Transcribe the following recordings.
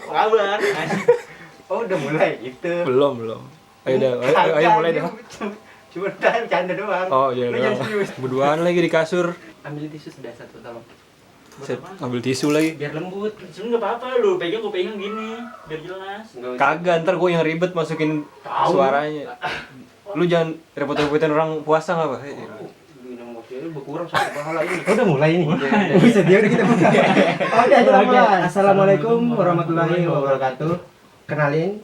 Kabar. Oh udah mulai gitu. Belum. Ayo mulai dah. Cuma bercanda doang. Oh iya. Lu jangan serius. Berduaan lagi di kasur. Ambil tisu sudah satu tolong. Set, ambil tisu lagi. Biar lembut. Sebenernya nggak apa-apa lu, gue pegang gini, biar jelas. Kagak, ntar gue yang ribet masukin suaranya. Lu jangan repot-repotin orang puasa nggak pak? Minum kopi lu berkurang satu pahala ini. Udah mulai ini. Bisa dia udah kita mulai. Udah mulai. Assalamualaikum warahmatullahi wabarakatuh. Kenalin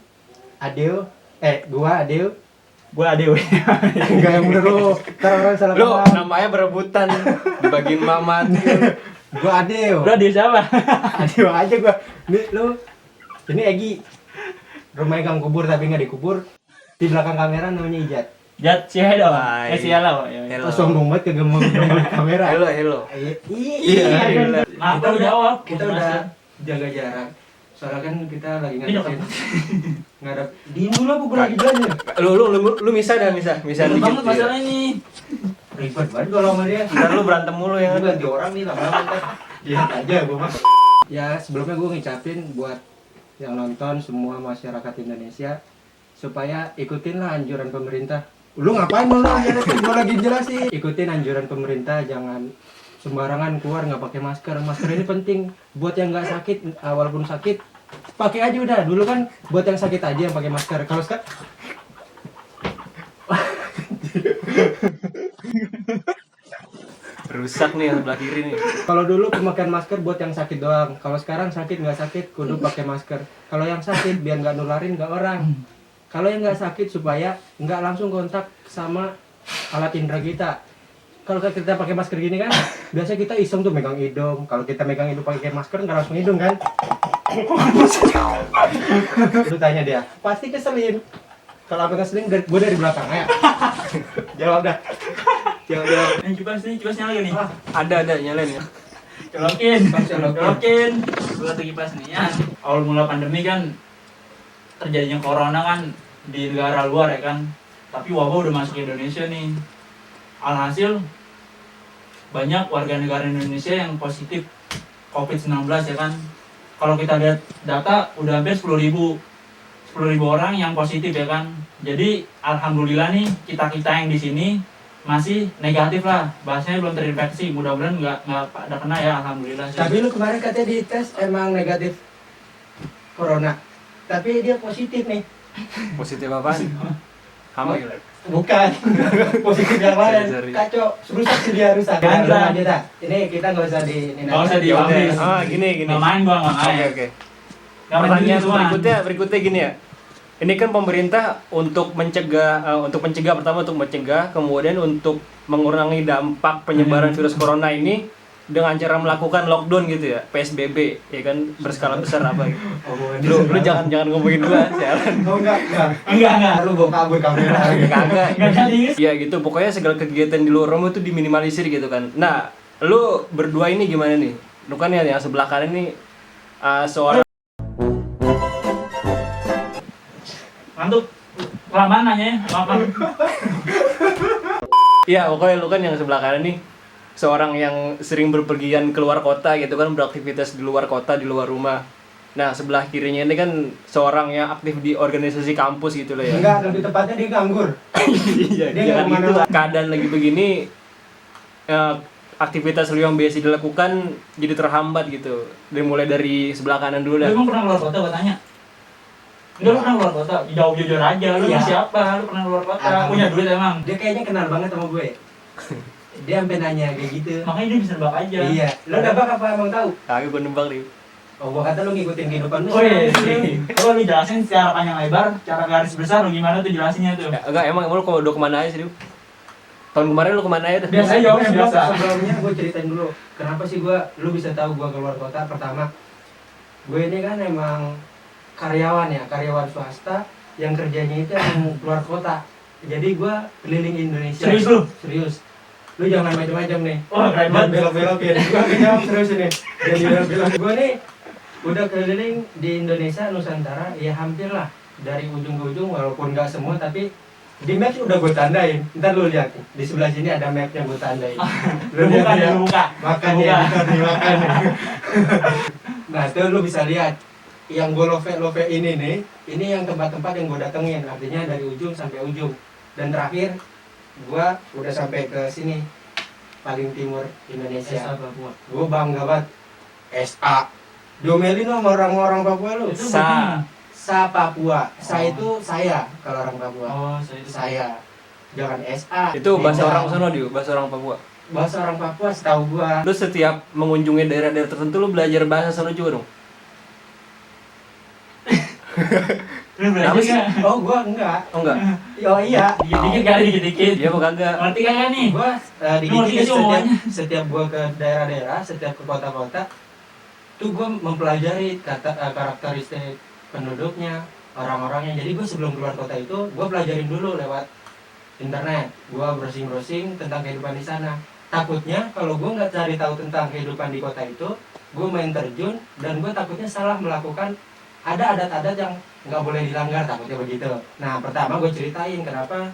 Adeo. Gua Adeo. Gua Adeo. Enggak yang bener lu. Ntar orang salah Lu paham. namanya berebutan dibagiin mamat. Gua Adeo. Lu Adeo siapa? Adeo aja gua. Ini Egi. Rumahnya gang kubur tapi nggak dikubur. Di belakang kamera namanya Ijat. Jat si Hedo. Hai. Si Halo. Hello. Sombong banget kagak mau ngomong kamera. Hello. Iya. Nah, aku jawab. Kita udah jaga jarak. Soalnya kan kita lagi ngadep. Di dulu aku lagi belajar. Lu misah Bisa dikit. banget masalah ini. Ribet banget kalau sama dia. Ntar lu berantem mulu ya. Ganti orang nih lama-lama ntar. Lihat aja gua mah. Ya sebelumnya gua ngucapin buat yang nonton semua masyarakat Indonesia supaya ikutinlah anjuran pemerintah. Lu ngapain lu gua lagi jelasin. Ikutin anjuran pemerintah, jangan sembarangan keluar nggak pakai masker. Masker ini penting buat yang nggak sakit, walaupun sakit pakai aja udah. Dulu kan buat yang sakit aja yang pakai masker. Kalau sekarang Rusak nih yang sebelah kiri nih. kalau dulu pemakaian masker buat yang sakit doang. Kalau sekarang sakit nggak sakit kudu pakai masker. Kalau yang sakit biar nggak nularin ke orang. Kalau yang nggak sakit supaya nggak langsung kontak sama alat indera kita. Kalau kita pakai masker gini kan, biasa kita iseng tuh megang hidung. Kalau kita megang hidung pakai masker nggak langsung hidung kan? Lu tanya dia, pasti keselin. Kalau apa keselin, gue dari belakang ya. Jawab dah. Jawab. Yang kipas nyala gak nih? Ada nyalain ya. Colokin. Gua tuh kipas nih ya. Awal mula pandemi kan terjadinya corona kan di negara luar ya kan. Tapi wabah udah masuk ke Indonesia nih. Alhasil banyak warga negara Indonesia yang positif COVID-19 ya kan. Kalau kita lihat data udah hampir 10.000 orang yang positif ya kan. Jadi alhamdulillah nih kita yang di sini masih negatif lah, bahasanya belum terinfeksi. Mudah-mudahan nggak ada kena ya, alhamdulillah. Tapi lu kemarin katanya di tes emang negatif corona. Tapi dia positif nih. Positif apaan? Hamil. Bukan. Positif yang lain. Sorry. Kacau. Rusak sih dia rusak. Jangan. Dia dah. Ini kita nggak usah di. Nggak usah diambil. Gini. Nggak main gua, nggak main. Oke. Nggak main Pertanyaan gituan. berikutnya gini ya. Ini kan pemerintah untuk mencegah, kemudian untuk mengurangi dampak penyebaran virus corona ini dengan cara melakukan lockdown gitu ya, PSBB, ya kan berskala besar apa gitu. Lu jangan ngomongin gua, sialan. Oh enggak. Lu gua kabur kamera. Kagak. Nggak jadi. Ya gitu, pokoknya segala kegiatan di luar rumah itu diminimalisir gitu kan. Nah, lu berdua ini gimana nih? Lu kan yang sebelah kanan nih seorang Ngantuk. Kelamaan nanya, maaf. Iya, pokoknya lu kan yang sebelah kanan nih seorang yang sering berpergian keluar kota gitu kan, beraktivitas di luar kota, di luar rumah. Nah, sebelah kirinya ini kan seorang yang aktif di organisasi kampus gitu loh ya. Enggak, lebih tepatnya dia nganggur. Iya, Dia jangan nggak gitu. kemana-mana. Keadaan lagi begini, aktivitas lu yang biasa dilakukan jadi terhambat gitu. Mulai dari sebelah kanan dulu Lu dah. emang pernah keluar kota, gua tanya? Enggak, lu pernah keluar kota? Jujur aja, lu Iya. siapa? Lu pernah keluar kota? Punya duit emang? Dia kayaknya kenal banget sama gue. Dia sampai nanya kayak gitu. Makanya dia bisa nebak aja. Iya. Lu nebak apa emang tahu? Kagak gua nembak nih. Oh, gua kata lu ngikutin kehidupan lu. Oh iya, lu jelasin secara panjang lebar, cara garis besar lu gimana tuh jelasinnya tuh. Ya, enggak, emang lu udah kemana aja sih lu? Tahun kemarin lu kemana aja tuh? Biasa aja, Om, biasa. Sebelumnya gue ceritain dulu. Kenapa sih lu bisa tahu gue keluar kota? Pertama, gue ini kan emang karyawan swasta yang kerjanya itu emang keluar kota. Jadi gue keliling Indonesia. Serius lu? Serius. Lu jangan macam-macam nih. Wah, keren banget. Belok-belokin. Gue jawab serius ini. Jadi belok-belok. Gue nih udah keliling di Indonesia, Nusantara, ya hampir lah. Dari ujung ke ujung, walaupun nggak semua, tapi di map udah gue tandain. Ntar lu lihat, di sebelah sini ada map yang gue tandain. Lu buka deh, lu buka. Makanya editor nih, makanya. Nah, itu lu bisa lihat. yang gue love ini nih, ini yang tempat-tempat yang gue datengin, artinya dari ujung sampai ujung. Dan terakhir gue udah sampai ke sini, paling timur Indonesia. Papua. Gue bangga banget. SA. Diomelin sama orang-orang Papua lu. Itu Sa. Sa Papua. Sa Oh. itu saya kalau orang Papua. Oh, saya itu. Saya. Jangan SA. Itu bahasa Beda. orang sana dia, bahasa orang Papua. Bahasa orang Papua setahu gua. Lu setiap mengunjungi daerah-daerah tertentu lu belajar bahasa sana juga dong. Lu belajar Kenapa sih? nggak? Oh, gua enggak. Oh enggak? Oh iya. Dikit-dikit kali, dikit-dikit. Dia apa kagak? Ngerti kagak nih? Gua Lu ngerti dikit-dikit sih omongannya? setiap gua ke daerah-daerah, setiap ke kota-kota tuh gua mempelajari karakteristik penduduknya, orang-orangnya. Jadi gua sebelum keluar kota itu gua pelajarin dulu lewat internet. Gua browsing-browsing tentang kehidupan di sana. Takutnya kalau gua nggak cari tahu tentang kehidupan di kota itu, gua main terjun dan gua takutnya salah melakukan ada adat-adat yang nggak boleh dilanggar, takutnya begitu. Nah, pertama gue ceritain kenapa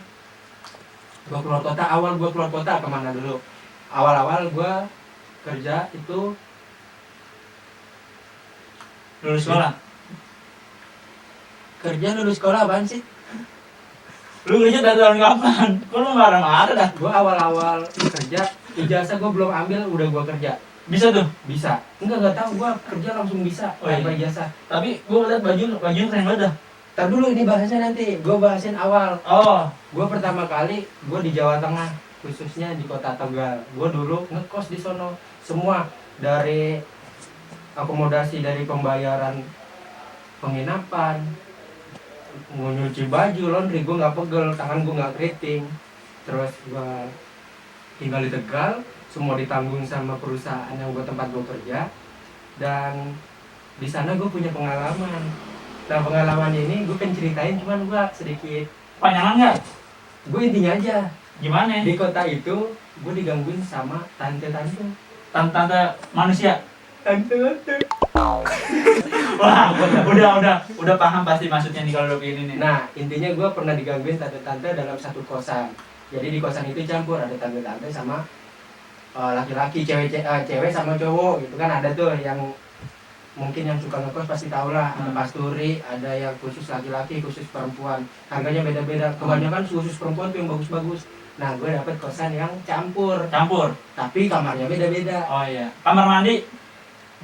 gue keluar kota. Awal gue keluar kota kemana dulu? Awal-awal gue kerja itu Lulus sekolah. lulus sekolah apaan sih? Lu kerja dari tahun kapan? Kok lu marah-marah dah? Gue awal-awal kerja, ijazah gue belum ambil, udah gue kerja. Bisa tuh. Bisa? Nggak tahu, gue kerja langsung bisa Oh, iya. tanpa ijazah. Tapi gua liat baju keren banget dah. Ntar dulu ini bahasnya nanti, gue bahasin awal. Oh, Gue pertama kali gue di Jawa Tengah, khususnya di kota Tegal. Gue dulu ngekos di sono. Semua dari akomodasi, dari pembayaran penginapan, mau nyuci baju, laundry, gue nggak pegel, tangan gue nggak keriting. Terus gue tinggal di Tegal, semua ditanggung sama perusahaan yang tempat gue kerja. Dan di sana gue punya pengalaman. Nah, pengalaman ini gue pengen ceritain, cuman gue sedikit. panjangan nggak? Gue intinya aja, Gimana? di kota itu gue digangguin sama tante-tante. Tante manusia. Tante-tante. Wah, udah paham pasti maksudnya nih kalau begini nih. Nah, intinya gue pernah digangguin tante-tante dalam satu kosan. Jadi di kosan itu campur, ada tante-tante sama laki-laki, cewek sama cowok gitu kan. Ada tuh yang mungkin yang suka ngekos pasti tau lah, ada pasturi, ada yang khusus laki-laki, khusus perempuan. Harganya beda-beda, kebanyakan khusus perempuan tuh yang bagus-bagus. Nah, gue dapet kosan yang campur, Campur. tapi kamarnya beda-beda. Oh iya. Kamar mandi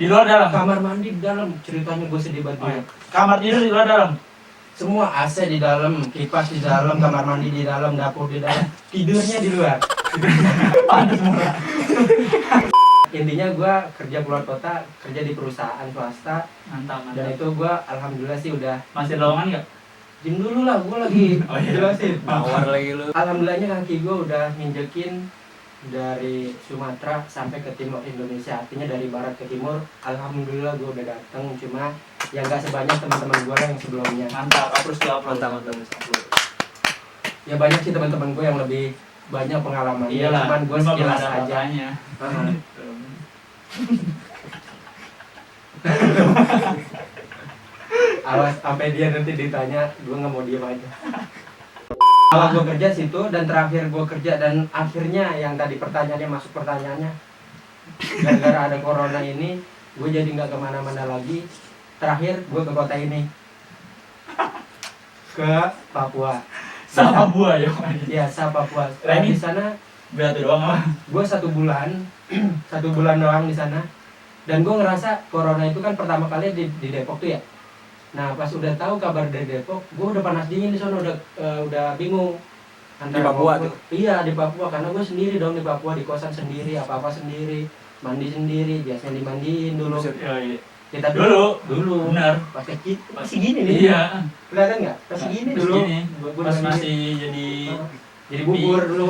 di luar dalam. Kamar mandi di dalam, ceritanya gue sedih banget. Oh, iya. Kamar tidur di luar dalam. Semua AC di dalam, kipas di dalam, kamar mandi di dalam, dapur di dalam, tidurnya di luar. Panas murah. Intinya gue kerja keluar kota, kerja di perusahaan swasta, Mantap, dan mantap. itu gue alhamdulillah sih udah. Masih lowongan nggak? Jam dulu lah, gue lagi Oh, iya. jelasin. Mawar lagi lu. Alhamdulillahnya kaki gue udah nginjekin dari Sumatera sampai ke timur Indonesia, artinya dari barat ke timur. Alhamdulillah gue udah dateng, cuma ya nggak sebanyak teman-teman gue yang sebelumnya. Mantap, aprus tuh aprus. Mantap, mantap. Ya banyak sih teman-teman gue yang lebih banyak pengalaman. Iyalah, Cuman gue lu mah belum sekilas ada aja. apa-apanya. Heeh. Awas sampai dia nanti ditanya, gue nggak mau diem aja. Awal gue kerja situ dan terakhir gue kerja, dan akhirnya yang tadi pertanyaannya masuk pertanyaannya, gara-gara ada corona ini gue jadi nggak kemana-mana lagi. Terakhir gue ke kota ini, ke Papua. Sama buah ya. Ya, sa Papua. Lah, ini- Di sana Berarti doang apa? gue 1 bulan, 1 bulan doang di sana. Dan gue ngerasa corona itu kan pertama kali di Depok tuh ya. Nah, pas udah tahu kabar dari Depok, gue udah panas dingin di sana, udah bingung. Di Papua mau- tuh? Iya, di Papua, karena gue sendiri dong di Papua, di kosan sendiri, apa-apa sendiri, mandi sendiri, biasanya dimandiin dulu. Oh, iya. Kita Dulu. dulu, Benar. pas kecil masih gini nih. Iya. Kelihatan nggak? Masih gini Pas dulu. gini. Gua Pas gini. masih jadi Jadi bubur dulu.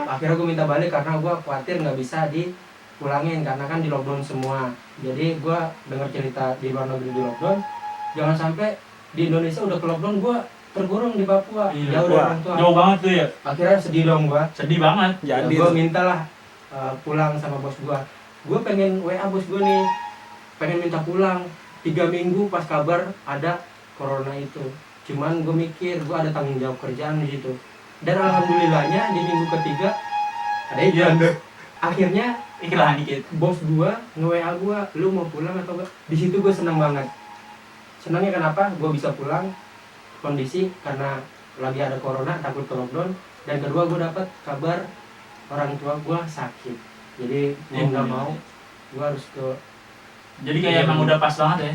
Akhirnya gue minta balik karena gue khawatir nggak bisa dipulangin karena kan di lockdown semua. Jadi gue dengar cerita di luar negeri di lockdown, jangan sampai di Indonesia udah ke lockdown, gue terkurung di Papua. Iya, Jauh dari orang tua. jauh banget tuh ya. Akhirnya sedih dong gue. Sedih banget. Jadi Gue mintalah pulang sama bos gue. Gue pengen WA bos gue nih, pengen minta pulang. 3 minggu pas kabar ada corona itu. Cuman gue mikir gue ada tanggung jawab kerjaan di situ. Dan alhamdulillahnya di minggu ketiga ada iklan. Akhirnya Iklan dikit. bos gua nge-WA gua, lu mau pulang atau enggak? Di situ gue seneng banget. senangnya kenapa gue bisa pulang kondisi karena lagi ada corona, takut ke lockdown, dan kedua gue dapat kabar orang tua gue sakit, jadi gue nggak mau, gue harus ke Jadi kayak emang udah pas banget ya.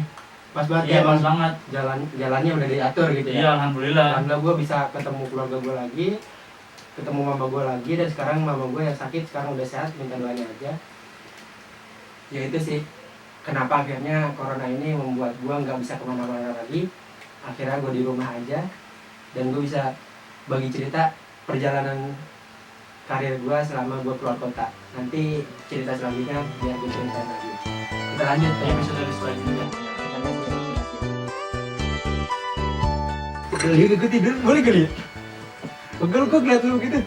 pas banget Iya, ya, pas banget. jalannya udah diatur gitu Iya, ya. alhamdulillah. Alhamdulillah gue bisa ketemu keluarga gue lagi, ketemu mama gue lagi, dan sekarang mama gue yang sakit sekarang udah sehat, minta doanya aja. Ya itu sih kenapa akhirnya corona ini membuat gue nggak bisa kemana-mana lagi. Akhirnya gue di rumah aja, dan gue bisa bagi cerita perjalanan karir gue selama gue keluar kota. Nanti cerita selanjutnya biar gue ceritain lagi. Kita lanjut Di ya. episode selanjutnya. Gue tidur boleh kali ya? Pegel kok ngeliat lu gitu.